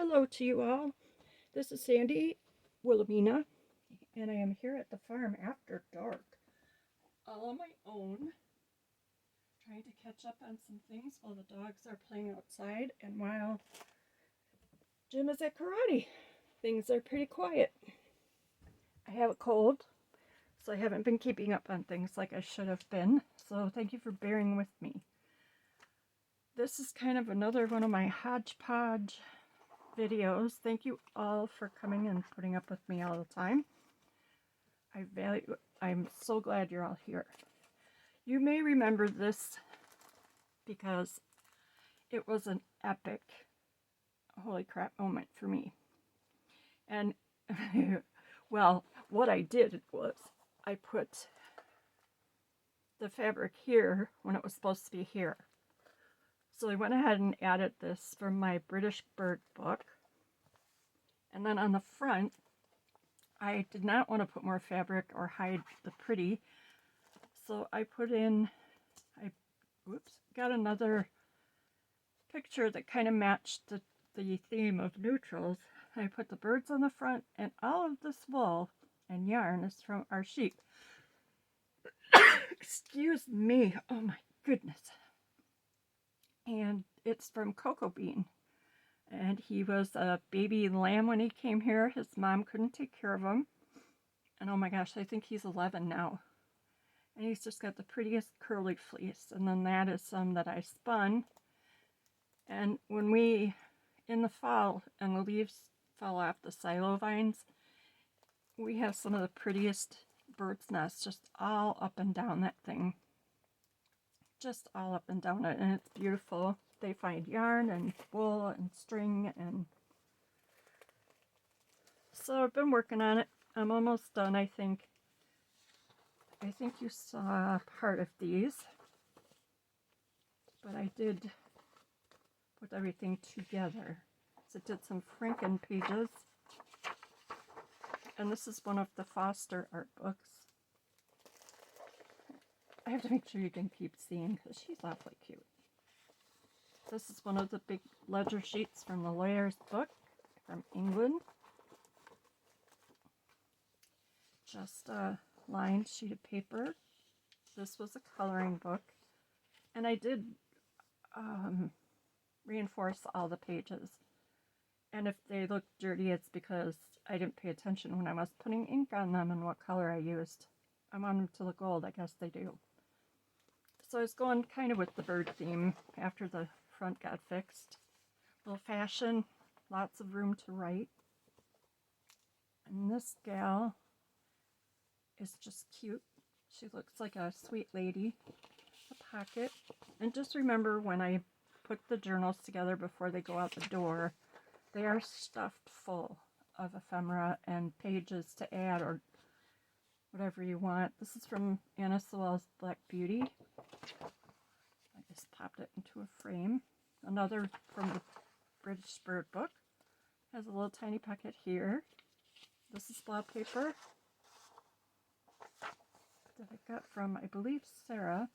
Hello to you all. This is Sandy Wilhelmina, and I am here at the farm after dark, all on my own, trying to catch up on some things while the dogs are playing outside and while Jim is at karate. Things are pretty quiet. I have a cold, so I haven't been keeping up on things like I should have been, so thank you for bearing with me. This is kind of another one of my hodgepodge videos. Thank you all for coming and putting up with me all the time. I'm so glad you're all here. You may remember this because it was an epic, holy crap moment for me. And, well, what I did was I put the fabric here when it was supposed to be here. So I went ahead and added this from my British bird book. And then on the front, I did not want to put more fabric or hide the pretty. So I put in, got another picture that kind of matched the theme of neutrals. I put the birds on the front, and all of this wool and yarn is from our sheep. Excuse me, oh my goodness. And it's from Cocoa Bean. And he was a baby lamb when he came here. His mom couldn't take care of him. And oh my gosh, I think he's 11 now. And he's just got the prettiest curly fleece. And then that is some that I spun. And when in the fall, and the leaves fall off the silo vines, we have some of the prettiest bird's nests just all up and down that thing. Just all up and down it, and it's beautiful. They find yarn and wool and string, and so I've been working on it. I'm almost done, I think. I think you saw part of these, but I did put everything together. So I did some Franken pages, and this is one of the Foster art books. I have to make sure you can keep seeing because she's awfully cute. This is one of the big ledger sheets from the Lawyer's book from England. Just a lined sheet of paper. This was a coloring book. And I did reinforce all the pages. And if they look dirty, it's because I didn't pay attention when I was putting ink on them and what color I used. I want them to look gold, I guess they do. So I was going kind of with the bird theme after the front got fixed. Little fashion, lots of room to write. And this gal is just cute. She looks like a sweet lady. A pocket. And just remember, when I put the journals together before they go out the door, they are stuffed full of ephemera and pages to add or whatever you want. This is from Anna Sewell's Black Beauty. I just popped it into a frame. Another from the British Bird book. Has a little tiny pocket here. This is wallpaper that I got from, I believe, Sarah.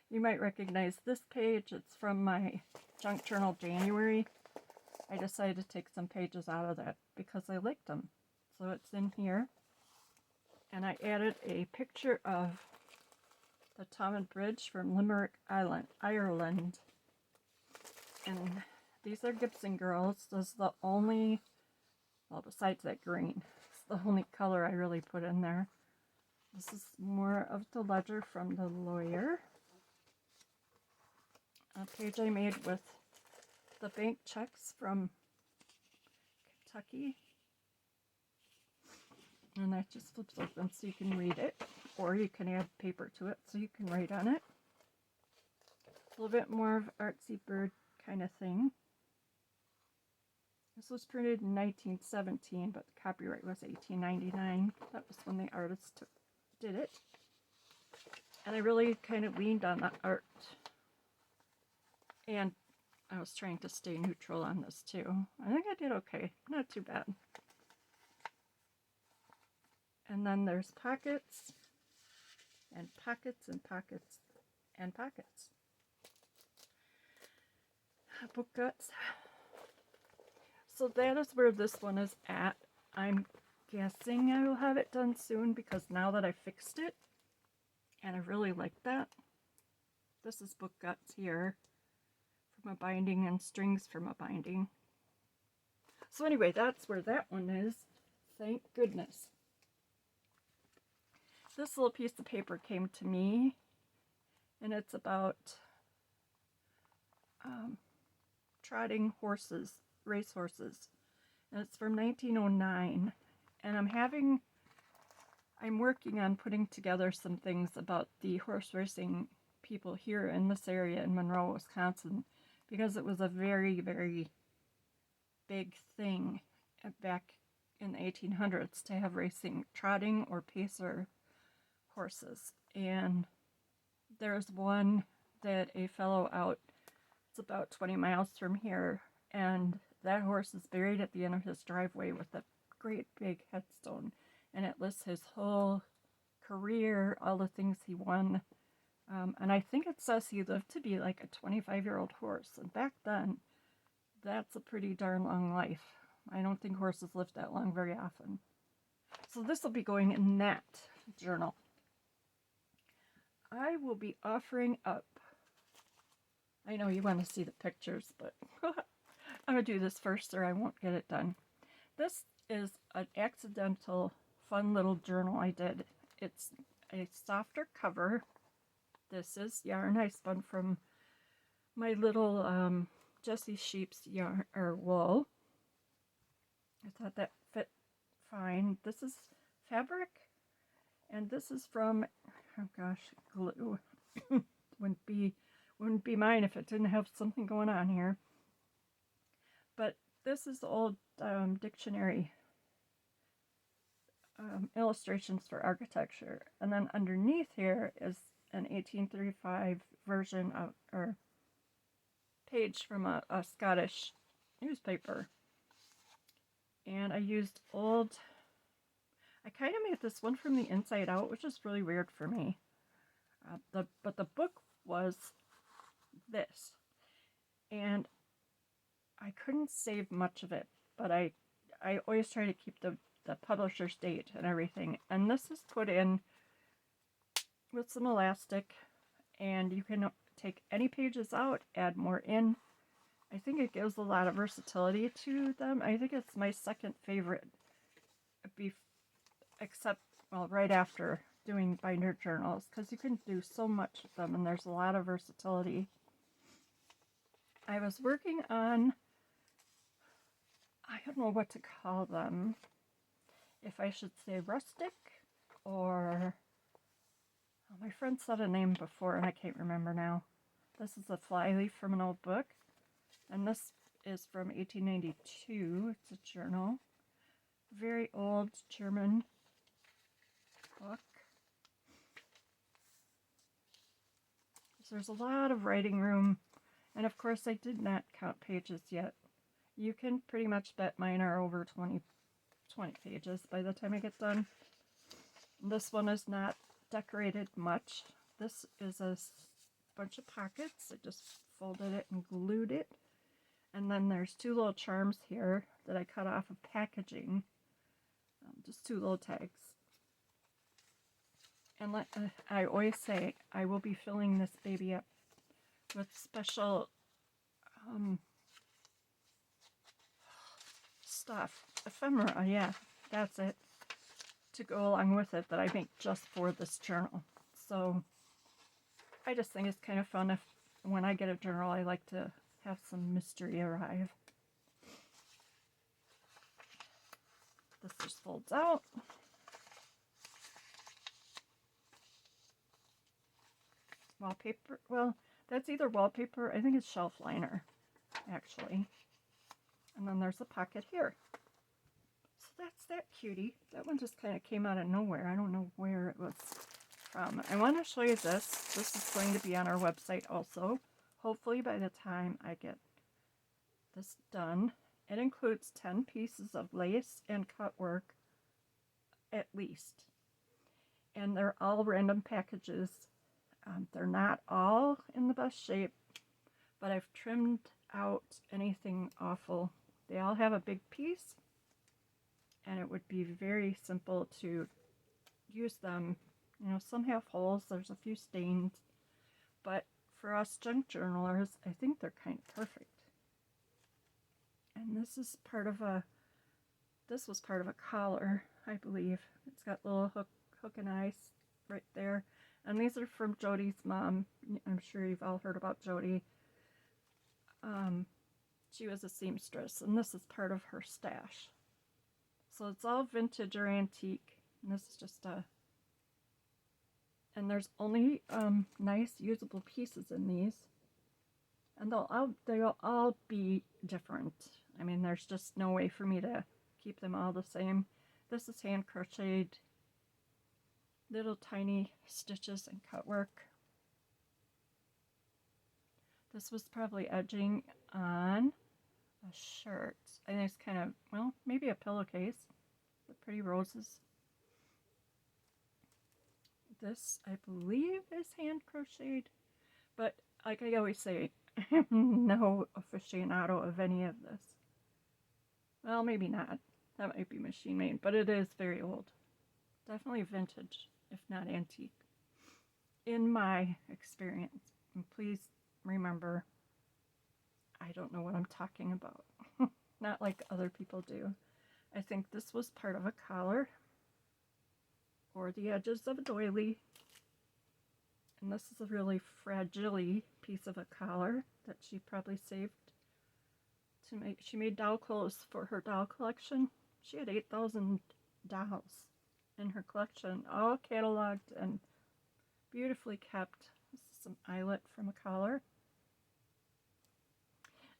You might recognize this page. It's from my junk journal January. I decided to take some pages out of that because I liked them. So it's in here. And I added a picture of the Thomond Bridge from Limerick Island, Ireland. And these are Gibson girls. This is the only, well, besides that green, it's the only color I really put in there. This is more of the ledger from the Lawyer. A page I made with the bank checks from Kentucky. And that just flips open so you can read it, or you can add paper to it so you can write on it. A little bit more of artsy bird kind of thing. This was printed in 1917, but the copyright was 1899. That was when the artist did it. And I really kind of leaned on the art. And I was trying to stay neutral on this too. I think I did okay. Not too bad. And then there's pockets, and pockets, and pockets, and pockets. Book guts. So that is where this one is at. I'm guessing I will have it done soon because now that I fixed it, and I really like that. This is book guts here from a binding and strings from a binding. So anyway, that's where that one is. Thank goodness. This little piece of paper came to me, and it's about trotting horses, race horses. And it's from 1909. And I'm working on putting together some things about the horse racing people here in this area in Monroe, Wisconsin, because it was a very, very big thing back in the 1800s to have racing, trotting or pacer horses. And there's one that a fellow out, it's about 20 miles from here, and that horse is buried at the end of his driveway with a great big headstone, and it lists his whole career, all the things he won, and I think it says he lived to be like a 25-year-old horse, and back then, that's a pretty darn long life. I don't think horses live that long very often. So this will be going in that journal. I will be offering up, I know you want to see the pictures, but I'm going to do this first or I won't get it done. This is an accidental, fun little journal I did. It's a softer cover. This is yarn I spun from my little Jessie Sheep's yarn or wool. I thought that fit fine. This is fabric, and this is from, oh gosh, glue. wouldn't be mine if it didn't have something going on here. But this is the old dictionary illustrations for architecture, and then underneath here is an 1835 version of, or page from a Scottish newspaper. And I used I kind of made this one from the inside out, which is really weird for me. But the book was this, and I couldn't save much of it, but I always try to keep the publisher's date and everything. And this is put in with some elastic, and you can take any pages out, add more in. I think it gives a lot of versatility to them. I think it's my second favorite, except, well, right after doing binder journals, because you can do so much with them, and there's a lot of versatility. I was working on, I don't know what to call them, if I should say rustic, or, well, my friend said a name before and I can't remember now. This is a flyleaf from an old book, and this is from 1892. It's a journal, very old German book. So there's a lot of writing room, and of course I did not count pages yet. You can pretty much bet mine are over 20 pages by the time I get done. This one is not decorated much. This is a bunch of pockets. I just folded it and glued it. And then there's two little charms here that I cut off of packaging. Just two little tags. And I always say, I will be filling this baby up with special stuff. Ephemera, yeah, that's it. To go along with it that I make just for this journal. So I just think it's kind of fun if when I get a journal I like to have some mystery arrive. This just folds out. Wallpaper, well, that's either wallpaper, I think it's shelf liner, actually. And then there's a pocket here. So that's that cutie. That one just kind of came out of nowhere. I don't know where it was from. I want to show you this. This is going to be on our website also. Hopefully by the time I get this done. It includes 10 pieces of lace and cut work at least. And they're all random packages. They're not all in the best shape, but I've trimmed out anything awful They all have a big piece, and it would be very simple to use them. You know, some have holes, there's a few stains, but for us junk journalers, I think they're kind of perfect. And this was part of a collar, I believe. It's got little hook and eyes right there. And these are from Jody's mom. I'm sure you've all heard about Jody. She was a seamstress, and this is part of her stash. So it's all vintage or antique. And this is just and there's only nice usable pieces in these. And they'll all be different. I mean, there's just no way for me to keep them all the same. This is hand crocheted, little tiny stitches and cut work. This was probably edging on a shirt. I think it's kind of, well, maybe a pillowcase. The pretty roses. This, I believe, is hand crocheted, but like I always say, I'm no aficionado of any of this. Well, maybe not. That might be machine made, but it is very old. Definitely vintage, if not antique, in my experience. And please remember, I don't know what I'm talking about. Not like other people do. I think this was part of a collar or the edges of a doily. And this is a really fragile piece of a collar that she probably saved to make. She made doll clothes for her doll collection. She had 8,000 dolls in her collection, all cataloged and beautifully kept. This is some eyelet from a collar.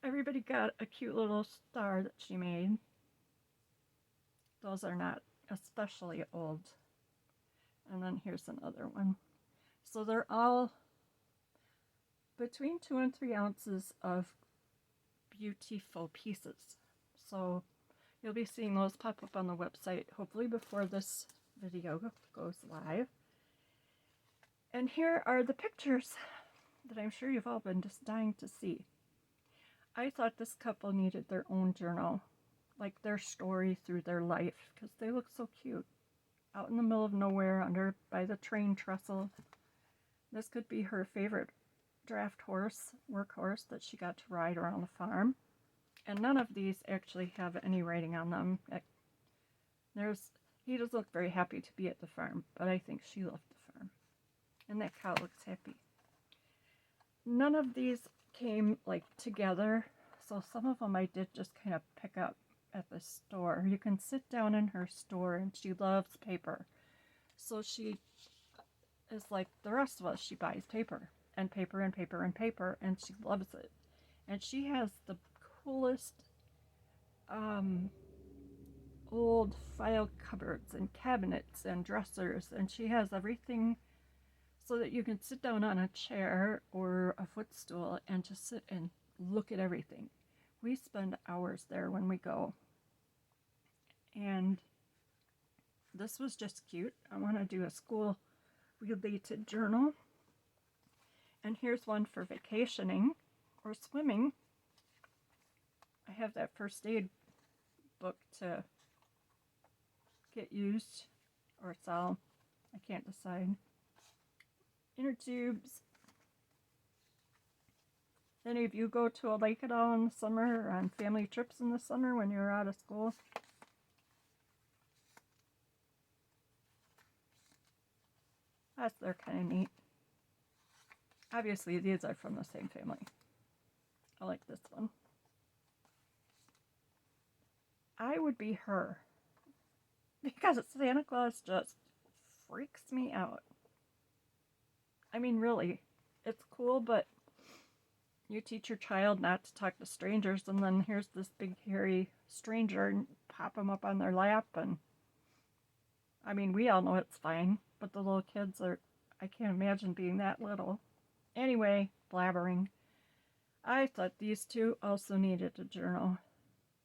Everybody got a cute little star that she made. Those are not especially old. And then here's another one. So they're all between 2 and 3 ounces of beautiful pieces. So you'll be seeing those pop up on the website, hopefully before this video goes live. And here are the pictures that I'm sure you've all been just dying to see. I thought this couple needed their own journal, like their story through their life, because they look so cute. Out in the middle of nowhere, under by the train trestle. This could be her favorite draft horse, workhorse, that she got to ride around the farm. And none of these actually have any writing on them. He doesn't look very happy to be at the farm, but I think she left the farm. And that cow looks happy. None of these came like together, so some of them I did just kind of pick up at the store. You can sit down in her store, and she loves paper. So she is like the rest of us. She buys paper and paper and paper and paper, and she loves it. And she has the coolest old file cupboards and cabinets and dressers, and she has everything so that you can sit down on a chair or a footstool and just sit and look at everything. We spend hours there when we go. And this was just cute. I want to do a school related journal. And here's one for vacationing or swimming. I have that first aid book to get used or sell. I can't decide. Inner tubes. Any of you go to a lake at all in the summer or on family trips in the summer when you're out of school? They're kind of neat. Obviously, these are from the same family. I like this one. I would be her because Santa Claus just freaks me out. I mean, really, it's cool, but you teach your child not to talk to strangers, and then here's this big hairy stranger and pop them up on their lap, and I mean, we all know it's fine, but the little kids are, I can't imagine being that little. Anyway, blabbering. I thought these two also needed a journal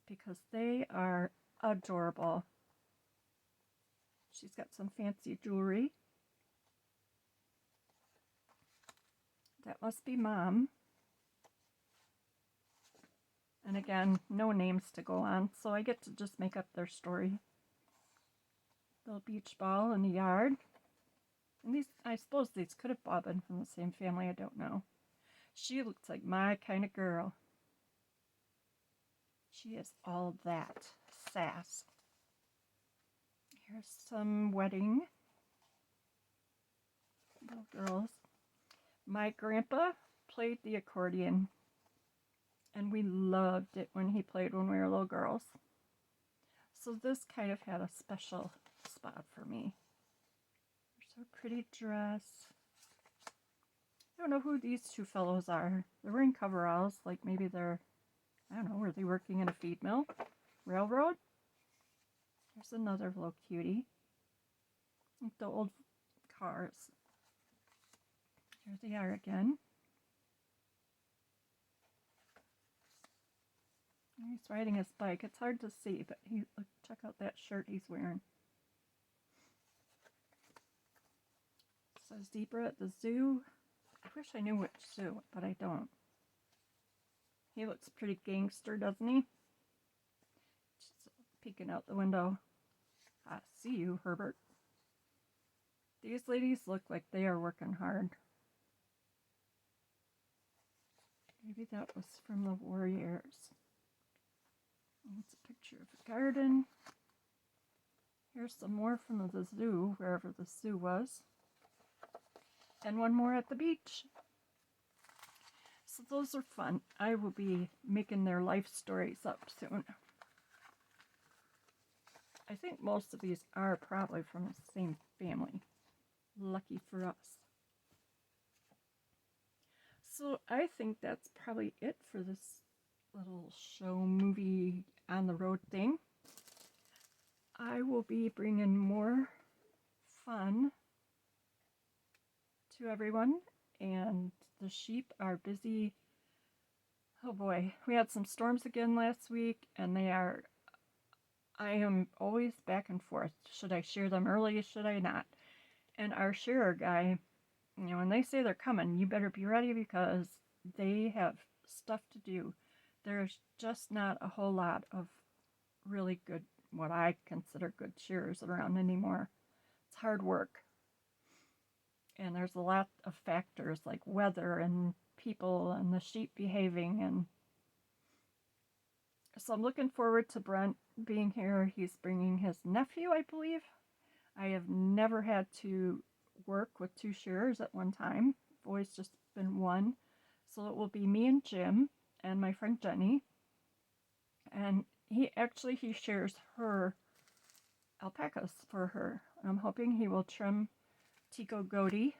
because they are adorable. She's got some fancy jewelry. That must be Mom. And again, no names to go on, so I get to just make up their story. Little beach ball in the yard. And these, I suppose these could have all been from the same family, I don't know. She looks like my kind of girl. She is all that sass. Here's some wedding. Little girls. My grandpa played the accordion, and we loved it when he played when we were little girls. So this kind of had a special spot for me. There's a pretty dress. I don't know who these two fellows are. They're wearing coveralls, like maybe they're, I don't know, were they working in a feed mill? Railroad? There's another little cutie. Like the old cars. Here they are again. He's riding his bike. It's hard to see, but look, check out that shirt he's wearing. It says zebra at the zoo. I wish I knew which zoo, but I don't. He looks pretty gangster, doesn't he? Just peeking out the window. I see you, Herbert. These ladies look like they are working hard. Maybe that was from the war years. It's a picture of a garden. Here's some more from the zoo, wherever the zoo was. And one more at the beach. So those are fun. I will be making their life stories up soon. I think most of these are probably from the same family. Lucky for us. So I think that's probably it for this little show movie on the road thing. I will be bringing more fun to everyone, and the sheep are busy. Oh boy, we had some storms again last week, and I am always back and forth. Should I shear them early? Should I not? And our shearer guy, when they say they're coming, you better be ready because they have stuff to do. There's just not a whole lot of really good, what I consider good shearers around anymore. It's hard work. And there's a lot of factors like weather and people and the sheep behaving. And so I'm looking forward to Brent being here. He's bringing his nephew, I believe. I have never had to work with two shearers at one time. I've always just been one. So it will be me and Jim and my friend Jenny. And he shears her alpacas for her. I'm hoping he will trim Tico Goaty.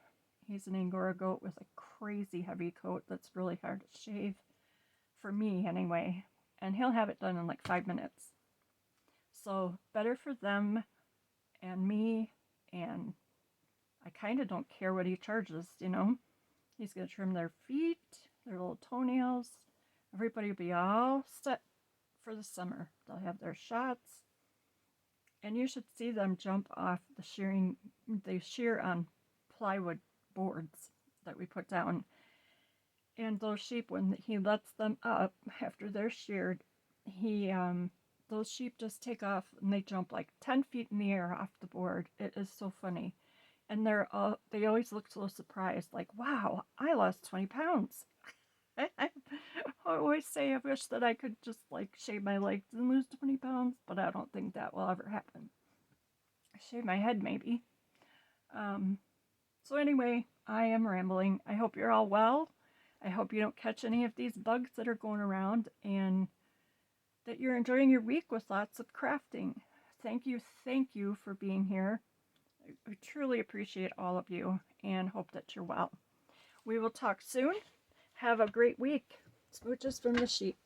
He's an Angora goat with a crazy heavy coat that's really hard to shave. For me, anyway. And he'll have it done in like 5 minutes. So better for them and me, and I kind of don't care what he charges, He's going to trim their feet, their little toenails. Everybody will be all set for the summer. They'll have their shots. And you should see them jump off the shearing. They shear on plywood boards that we put down. And those sheep, when he lets them up after they're sheared, those sheep just take off and they jump like 10 feet in the air off the board. It is so funny. And they always look so surprised, like, wow, I lost 20 pounds. I always say I wish that I could just like shave my legs and lose 20 pounds, but I don't think that will ever happen. Shave my head, maybe. So anyway, I am rambling. I hope you're all well. I hope you don't catch any of these bugs that are going around, and that you're enjoying your week with lots of crafting. Thank you for being here. I truly appreciate all of you and hope that you're well. We will talk soon. Have a great week. Smooches from the sheep.